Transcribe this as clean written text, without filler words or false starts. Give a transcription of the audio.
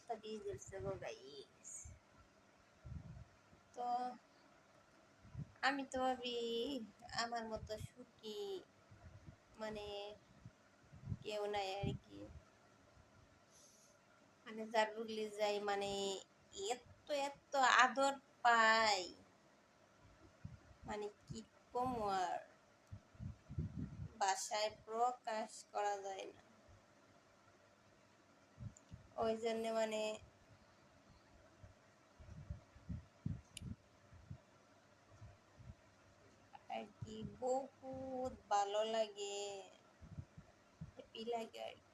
অবস্থা দিয়ে দিচ্ছে গো গাইস। তো আমি তো ভাবি আমার মতো সুখী মানে কেউ নাই আর কি। মানে যার রুগলি যাই মানে এত এত আদর পাই, মানে কি কম আর বাসায় প্রকাশ করা যায় না। ওই জন্য মানে আর কি বহুত ভালো লাগে, হ্যাপি লাগে আর কি।